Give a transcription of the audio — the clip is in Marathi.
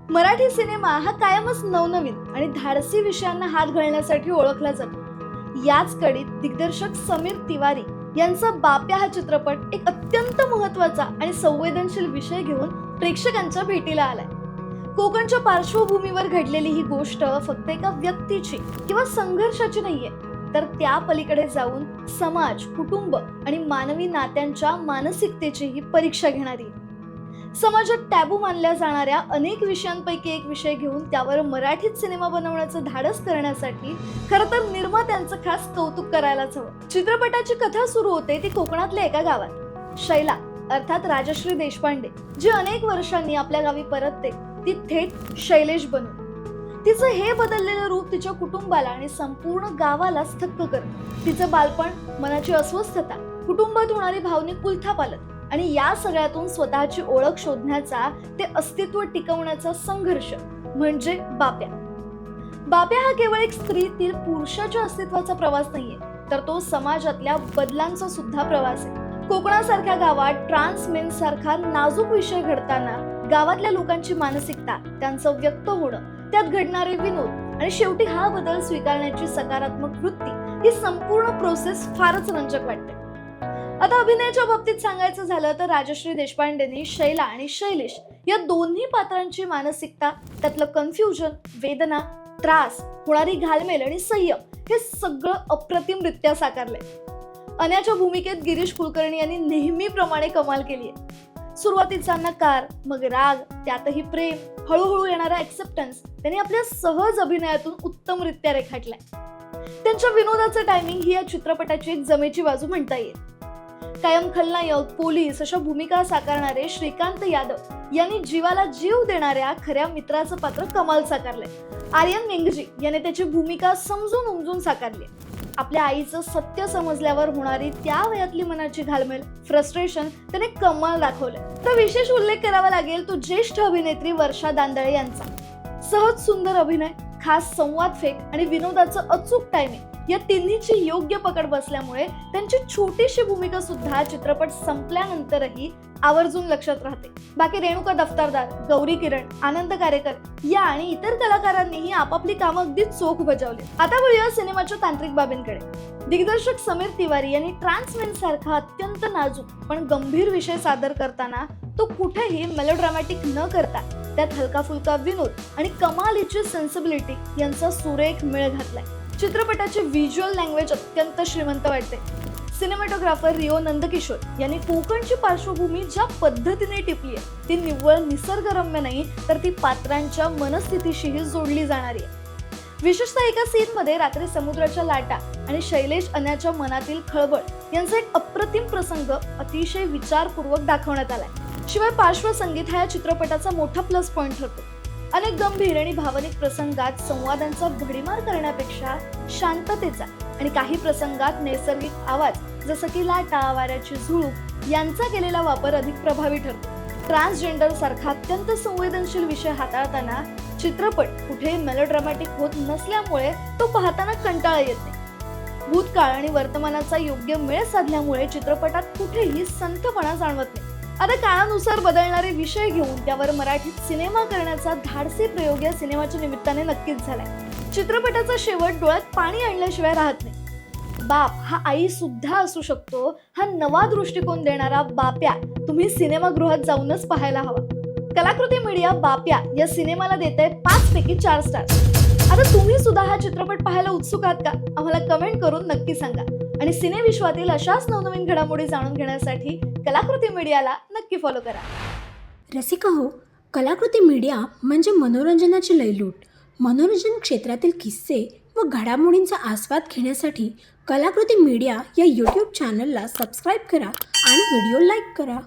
मराठी सिनेमा हा कायमच नवनवीन आणि धाडसी विषयांना हात घालण्यासाठी ओळखला जातो. याच कडीत दिग्दर्शक समीर तिवारी यांचा बाप्या हा चित्रपट एक अत्यंत महत्त्वाचा आणि संवेदनशील विषय घेऊन प्रेक्षकांच्या भेटीला आलाय. कोकणच्या पार्श्वभूमीवर घडलेली ही गोष्ट फक्त एका व्यक्तीची किंवा संघर्षाची नाहीये, तर त्या पलीकडे जाऊन समाज, कुटुंब आणि मानवी नात्यांच्या मानसिकतेची ही परीक्षा घेणारी. समाजात टॅबू मानल्या जाणाऱ्या अनेक विषयांपैकी एक विषय घेऊन त्यावर मराठीत सिनेमा बनवण्याचं धाडस करण्यासाठी खरं तर निर्मात्यांचं खास कौतुक करायलाच हवं. चित्रपटाची कथा सुरू होते ती कोकणातल्या एका गावात. शैला अर्थात राजश्री देशपांडे जी अनेक वर्षांनी आपल्या गावी परतते, ती थेट शैलेश बनून. तिचं हे बदललेलं रूप तिच्या कुटुंबाला आणि संपूर्ण गावालाच थक्क करतं. तिचं बालपण, मनाची अस्वस्थता, कुटुंबात होणारी भावनिक उलथापालथ आणि या सगळ्यातून स्वतःची ओळख शोधण्याचा, ते अस्तित्व टिकवण्याचा संघर्ष म्हणजे बाप्या. बाप्या हा केवळ एक स्त्रीतील पुरुषाच्या अस्तित्वाचा प्रवास नाहीये, तर तो समाजातल्या बदलांचा सुद्धा प्रवास आहे. कोकणासारख्या गावात ट्रान्स मेन सारखा नाजूक विषय घडताना गावातल्या लोकांची मानसिकता, त्यांचं व्यक्त होणं, त्यात घडणारे विनोद आणि शेवटी हा बदल स्वीकारण्याची सकारात्मक वृत्ती, ही संपूर्ण प्रोसेस फारच रंजक वाटते. आता अभिनयाच्या बाबतीत सांगायचं झालं तर राजश्री देशपांडेंनी शैला आणि शैलेश या दोन्ही पात्रांची मानसिकता, त्यातलं कन्फ्युजन, वेदना, त्रास, होणारी घालमेल आणि संयम हे सगळं अप्रतिमरित्या साकारलंय. अन्याच्या भूमिकेत गिरीश कुलकर्णी यांनी नेहमीप्रमाणे कमाल केली आहे. सुरुवातीचा नकार, मग राग, त्यातही प्रेम, हळूहळू येणारा ऍक्सेप्टन्स त्यांनी आपल्या सहज अभिनयातून उत्तमरित्या रेखाटलाय. त्यांच्या विनोदाचं टायमिंग ही या चित्रपटाची एक जमेची बाजू म्हणता येईल. कायम खलनायक, पोलीस अशा भूमिका साकारणारे श्रीकांत यादव यांनी जीवाला जीव देणाऱ्या खऱ्या मित्राचं पात्र कमाल साकारलंय. आर्यन मेंगजी याने त्याची भूमिका समजून उमजून साकारली. आपल्या आईचं सत्य समजल्यावर होणारी त्या वयातली मनाची घालमेल, फ्रस्ट्रेशन त्याने कमाल दाखवलंय. तर विशेष उल्लेख करावा लागेल तो ज्येष्ठ अभिनेत्री वर्षा दांदळे यांचा. सहज सुंदर अभिनय, खास संवाद फेक आणि विनोदाचं अचूक टायमिंग या तिन्हीची योग्य पकड बसल्यामुळे त्यांची छोटीशी भूमिका सुद्धा चित्रपट संपल्यानंतरही आवर्जून लक्षात राहते. बाकी रेणुका दफ्तरदार, गौरी किरण, आनंद कारेकर या आणि इतर कलाकारांनीही आपापली कामं अगदी चोख बजावली. आता वळूया सिनेमाच्या तांत्रिक बाबींकडे. दिग्दर्शक समीर तिवारी यांनी ट्रान्समेन सारखा अत्यंत नाजूक पण गंभीर विषय सादर करताना तो कुठेही मेलोड्रामॅटिक न करता त्यात हलका फुलका विनोद आणि कमालीची सेन्सिबिलिटी यांचा सुरेख मेळ घातलाय. चित्रपटाची व्हिज्युअल लँग्वेज अत्यंत श्रीमंत वाटते. सिनेमॅटोग्राफर रिओ नंदकिशोर यांनी कोकणची पार्श्वभूमी ज्या पद्धतीने टिपली आहे ती निव्वळ निसर्गरम्य नाही, तर ती पात्रांच्या मनस्थितीशीही जोडली जाणारी आहे. विशेषतः एका सीनमध्ये रात्री समुद्राच्या लाटा आणि शैलेश अन्याच्या मनातील खळबळ यांचा एक अप्रतिम प्रसंग अतिशय विचारपूर्वक दाखवण्यात आलाय. शिवाय पार्श्वसंगीत हा या चित्रपटाचा मोठा प्लस पॉइंट ठरतो. अनेक गंभीर आणि भावनिक प्रसंगात संवादांचा भडीमार करण्यापेक्षा शांततेचा आणि काही प्रसंगात नैसर्गिक आवाज जसं की लाटा, वाऱ्याची झुळूक यांचा केलेला वापर अधिक प्रभावी ठरतो. ट्रान्सजेंडर सारखा अत्यंत संवेदनशील विषय हाताळताना चित्रपट कुठेही मेलोड्रामॅटिक होत नसल्यामुळे तो पाहताना कंटाळा येत नाही. भूतकाळ आणि वर्तमानाचा योग्य मेळ साधल्यामुळे चित्रपटात कुठेही संथपणा जाणवत नाही. आता काळानुसार बदलणारे विषय घेऊन त्यावर मराठीत सिनेमा करण्याचा धाडसी प्रयोग या सिनेमाच्या निमित्ताने नक्कीच झालाय. चित्रपटाचा शेवट डोळ्यात पाणी आणल्याशिवाय राहत नाही. बाप हा आई सुद्धा असू शकतो हा नवा दृष्टिकोन देणारा बाप्या तुम्ही सिनेमागृहात जाऊनच पाहायला हवा. कलाकृती मीडिया बाप्या या सिनेमाला देत आहे 5 पैकी 4 स्टार्स. आता तुम्ही सुद्धा हा चित्रपट पाहायला उत्सुक आहात का? आम्हाला कमेंट करून नक्की सांगा. आणि सिनेविश्वातील अशाच नवनवीन घडामोडी जाणून घेण्यासाठी कलाकृती मीडियाला नक्की फॉलो करा. रसिका हो, कलाकृती मीडिया म्हणजे मनोरंजनाची लयलूट. मनोरंजन क्षेत्रातील किस्से व घडामोडींचा आस्वाद घेण्यासाठी कलाकृती मीडिया या यूट्यूब चॅनलला सबस्क्राईब करा आणि व्हिडिओ लाईक करा.